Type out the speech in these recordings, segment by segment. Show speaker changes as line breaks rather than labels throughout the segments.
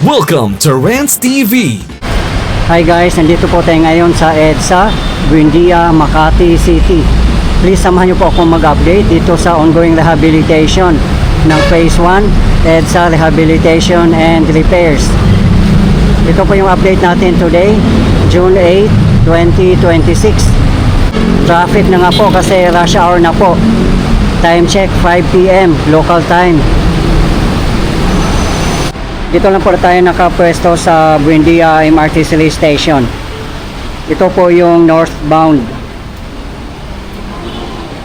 Welcome to Rants TV.
Hi guys, nandito po tayo ngayon sa EDSA, Buendia, Makati City. Please samahan niyo po akong mag-update dito sa ongoing rehabilitation ng Phase 1, EDSA Rehabilitation and Repairs. Ito po yung update natin today, June 8, 2026. Traffic na nga po kasi rush hour na po. Time check 5 PM local time. Dito lang po tayo nakapwesto sa Buendia MRT Station. Ito po yung northbound.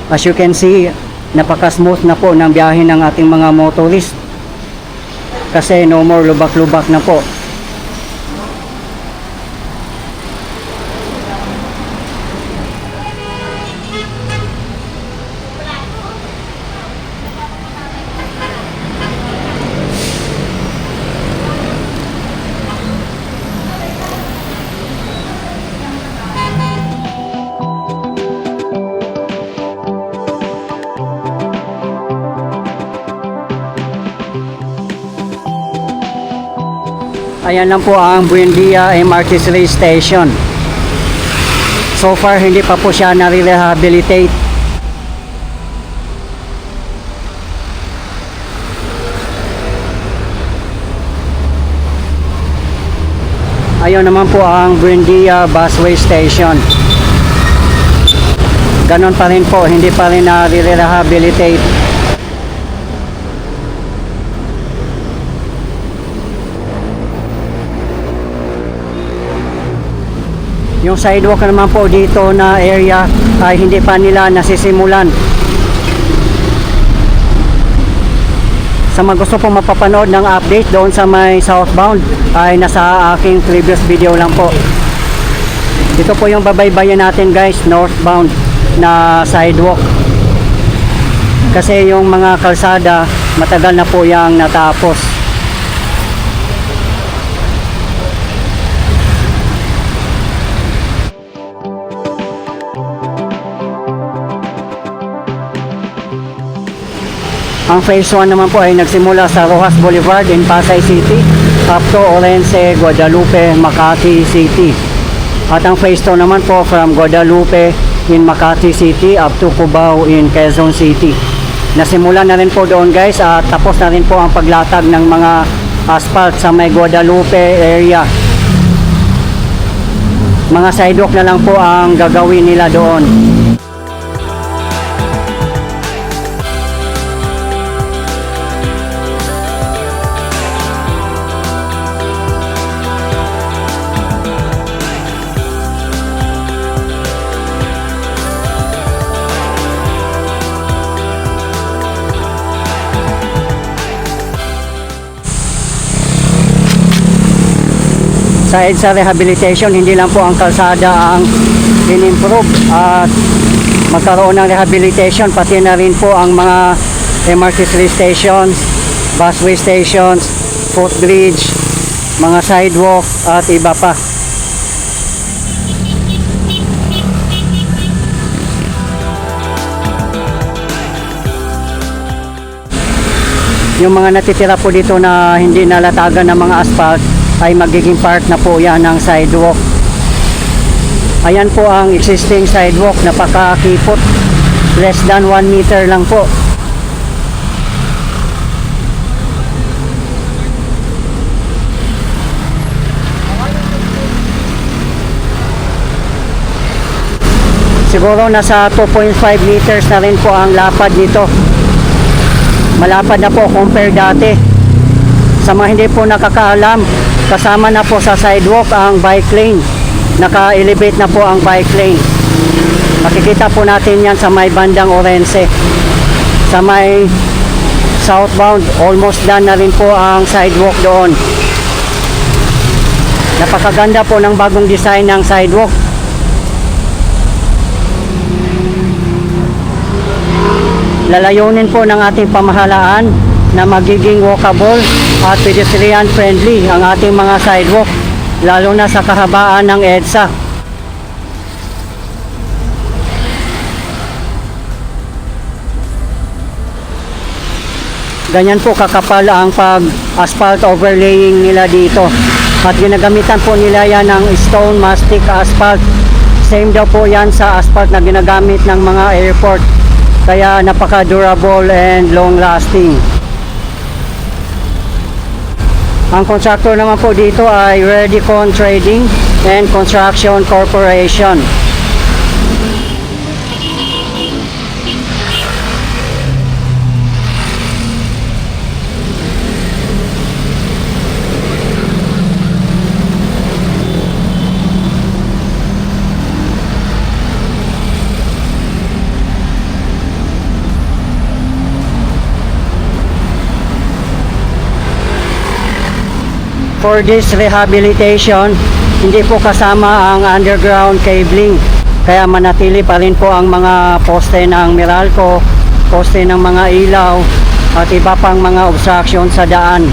As you can see, napaka-smooth na po ng biyahe ng ating mga motorist. Kasi no more lubak-lubak na po. Ayan lang po ang Buendia MRT Station. So far hindi pa po siya nare-rehabilitate. Ayun naman po ang Buendia Busway Station. Ganon pa rin po, hindi pa rin nare-rehabilitate. Yung sidewalk naman po dito na area ay hindi pa nila nasisimulan. Sa mga gusto pong mapapanood ng update doon sa may southbound ay nasa aking previous video lang po. Ito po yung babaybayan natin guys, northbound na sidewalk. Kasi yung mga kalsada matagal na po yung natapos. Ang Phase 1 naman po ay nagsimula sa Rojas Boulevard in Pasay City up to Orense, Guadalupe, Makati City. At ang Phase 2 naman po from Guadalupe in Makati City up to Cubao in Quezon City. Nasimula na rin po doon guys at tapos na rin po ang paglatag ng mga asphalt sa may Guadalupe area. Mga sidewalk na lang po ang gagawin nila doon. Sa EDSA Rehabilitation, hindi lang po ang kalsada ang in-improve at magkaroon ng rehabilitation, pati na rin po ang mga MRT stations, busway stations, footbridge, mga sidewalk at iba pa. Yung mga natitira po dito na hindi nalatagan ng mga asphalt ay magiging part na po yan ng sidewalk. Ayan po ang existing sidewalk, napakakipot, less than 1 meter lang po. Siguro nasa 2.5 meters na rin po ang lapad nito. Malapad na po compare dati. Sa mga hindi po nakakaalam, kasama na po sa sidewalk ang bike lane. Naka-elevate na po ang bike lane. Makikita po natin yan sa may bandang Orense. Sa may southbound, almost done na rin po ang sidewalk doon. Napakaganda po ng bagong design ng sidewalk. Lalayunin po ng ating pamahalaan na magiging walkable at pedestrian friendly ang ating mga sidewalk, lalo na sa kahabaan ng EDSA. Ganyan po kakapal ang pag-asphalt overlaying nila dito. At ginagamitan po nila yan ng stone mastic asphalt. Same daw po yan sa asphalt na ginagamit ng mga airport. Kaya napaka-durable and long-lasting. Ang contractor naman po dito ay Redicon Trading and Construction Corporation. For this rehabilitation, hindi po kasama ang underground cabling. Kaya manatili pa rin po ang mga poste ng Meralco, poste ng mga ilaw, at iba pang mga obstruction sa daan.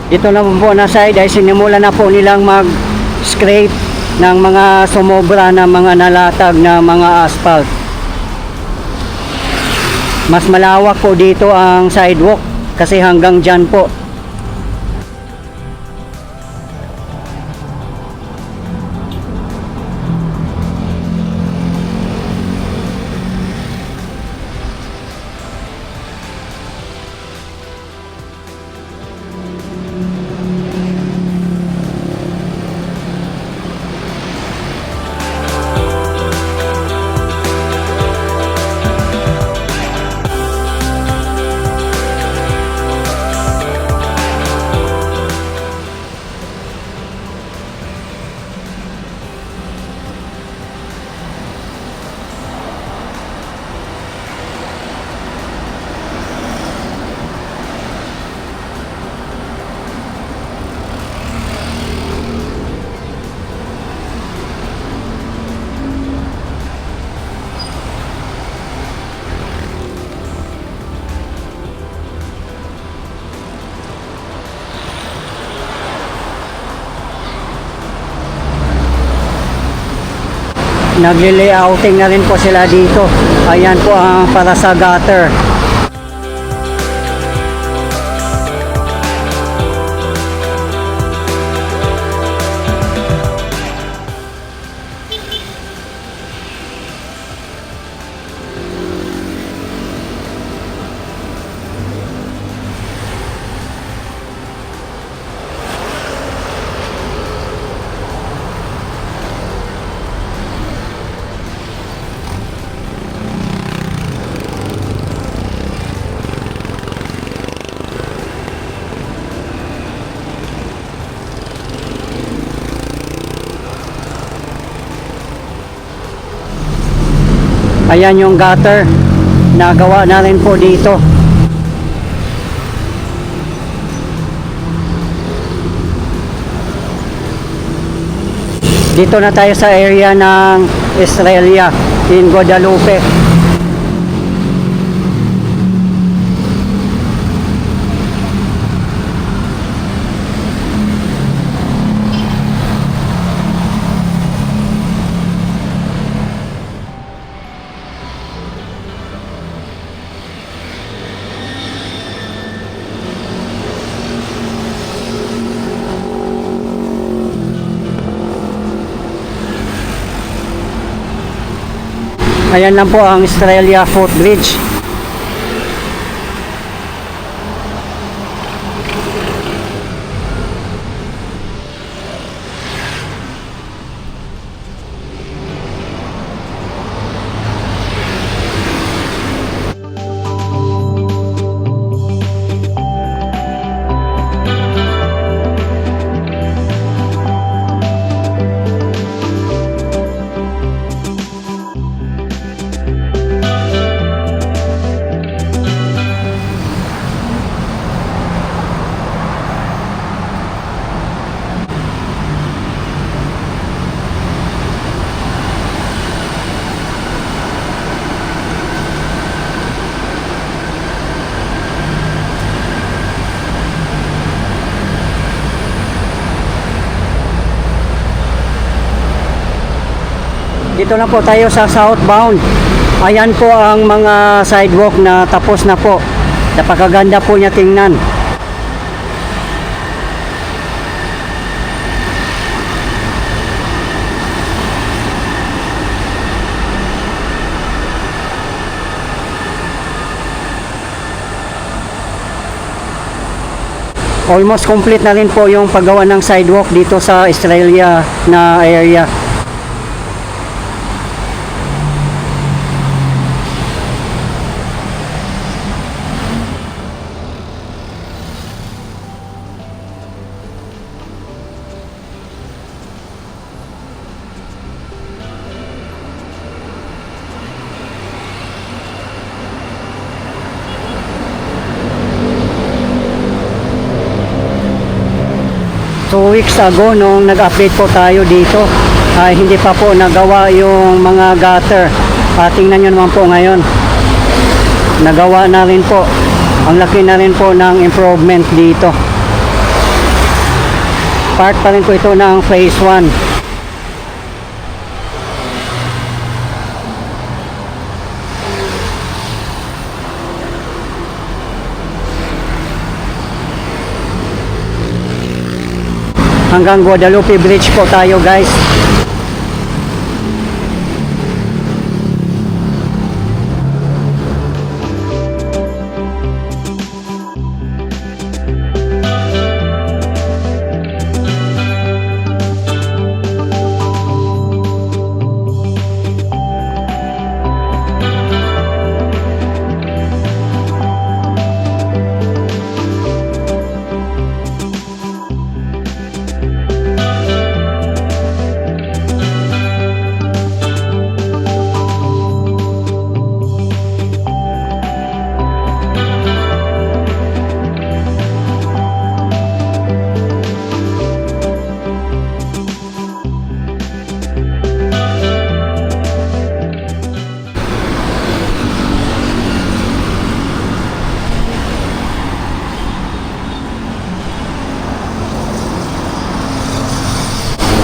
Dito naman po na side ay sinimula na po nilang mag-scrape ng mga sumobra na mga nalatag na mga asphalt. Mas malawak po dito ang sidewalk kasi hanggang dyan po. Nagle-layouting na rin po sila dito. Ayan po ang para sa gutter. Ayan yung gutter. Nagawa na rin po dito. Dito na tayo sa area ng Estrella in Guadalupe. Ayan lang po ang Estrella Footbridge. Dito na po tayo sa southbound. Ayan po ang mga sidewalk na tapos na po. Napakaganda po niya tingnan. Almost complete na rin po yung paggawa ng sidewalk dito sa Estrella na area. So weeks ago nung nag-update po tayo dito ay hindi pa po nagawa yung mga gutter. Tingnan nyo naman po ngayon, nagawa na rin po. Ang laki na rin po ng improvement dito. Part pa rin po ito ng phase 1. Hanggang Guadalupe Bridge po tayo, guys.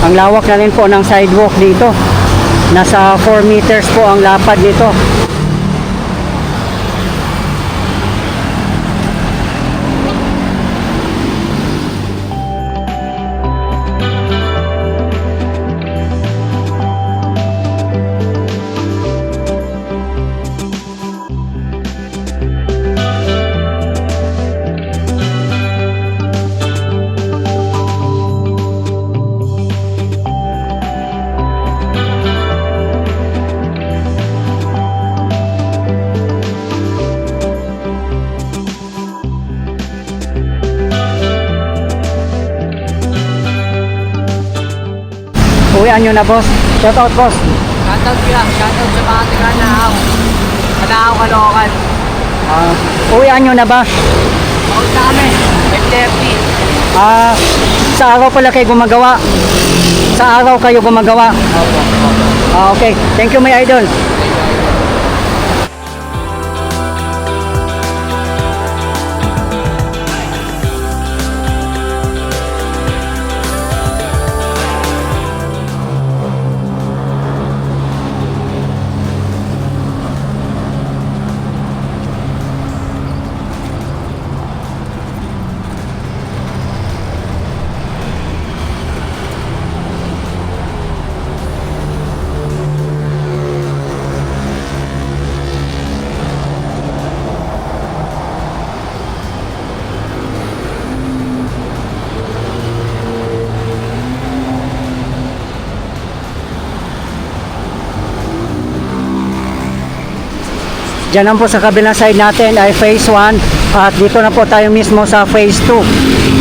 Ang lawak na rin po ng sidewalk dito. Nasa 4 meters po ang lapad nito. Uwian nyo na, boss. Shout out, boss.
Shoutout sila. Shoutout sa mga taga-Naaw. Naaw, Caloocan.
Uwian nyo na ba?
Bakit na kami? 5:30.
Sa araw pala kayo gumagawa. Sa araw kayo gumagawa. Okay. Thank you, my idol. Diyan naman po sa kabilang side natin ay phase 1 at dito na po tayo mismo sa phase 2.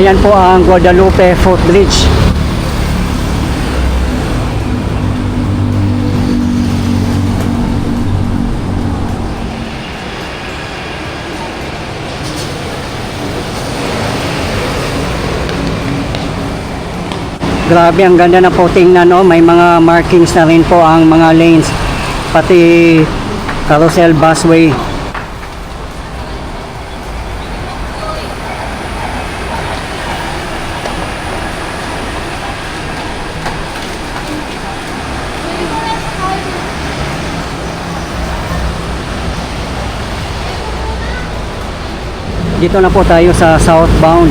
Ayan po ang Guadalupe Footbridge. Grabe, ang ganda na po tingnan, no? May mga markings na rin po ang mga lanes, pati carousel busway. Dito na po tayo sa southbound.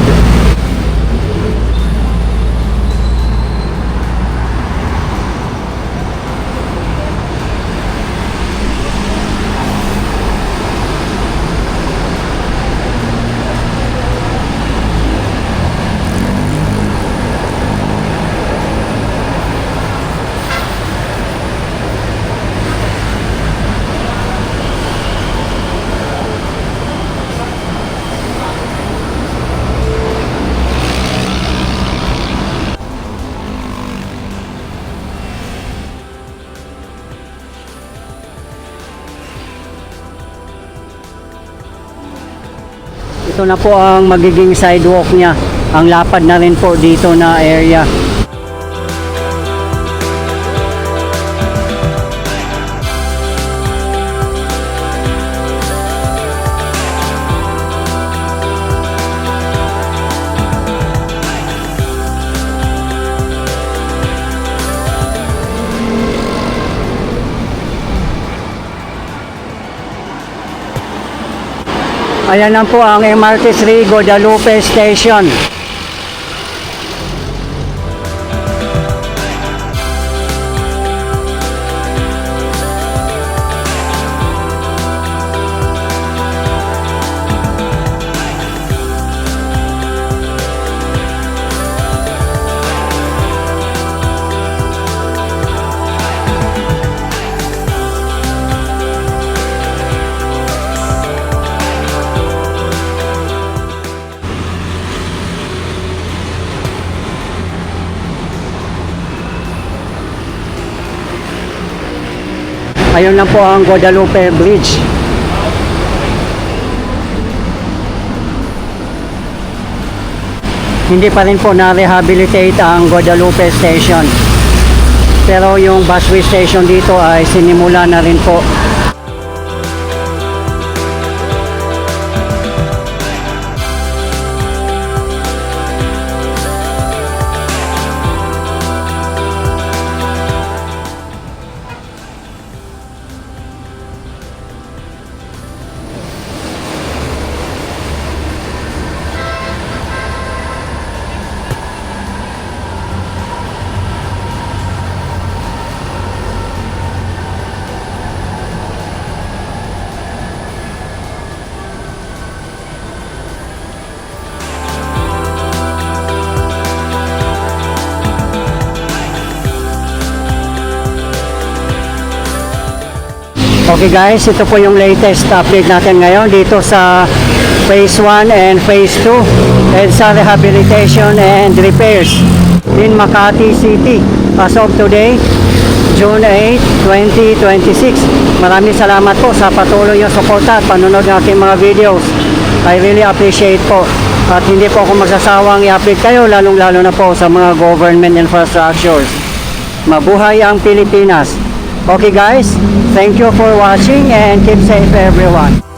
Ito na po ang magiging sidewalk niya. Ang lapad na rin po dito na area. Ayan na po ang MRT3 Guadalupe Station. Ayun lang po ang Guadalupe Bridge. Hindi pa rin po na-rehabilitate ang Guadalupe Station. Pero yung busway station dito ay sinimula na rin po. Okay guys, ito po yung latest update natin ngayon dito sa Phase 1 and Phase 2 EDSA Rehabilitation and Repairs in Makati City as of today, June 8, 2026. Maraming salamat po sa patuloy yung suporta at panunod ng aking mga videos. I really appreciate po. At hindi po ako magsasawang i-update kayo, lalong-lalo na po sa mga government infrastructures. Mabuhay ang Pilipinas! Okay guys, thank you for watching and keep safe everyone.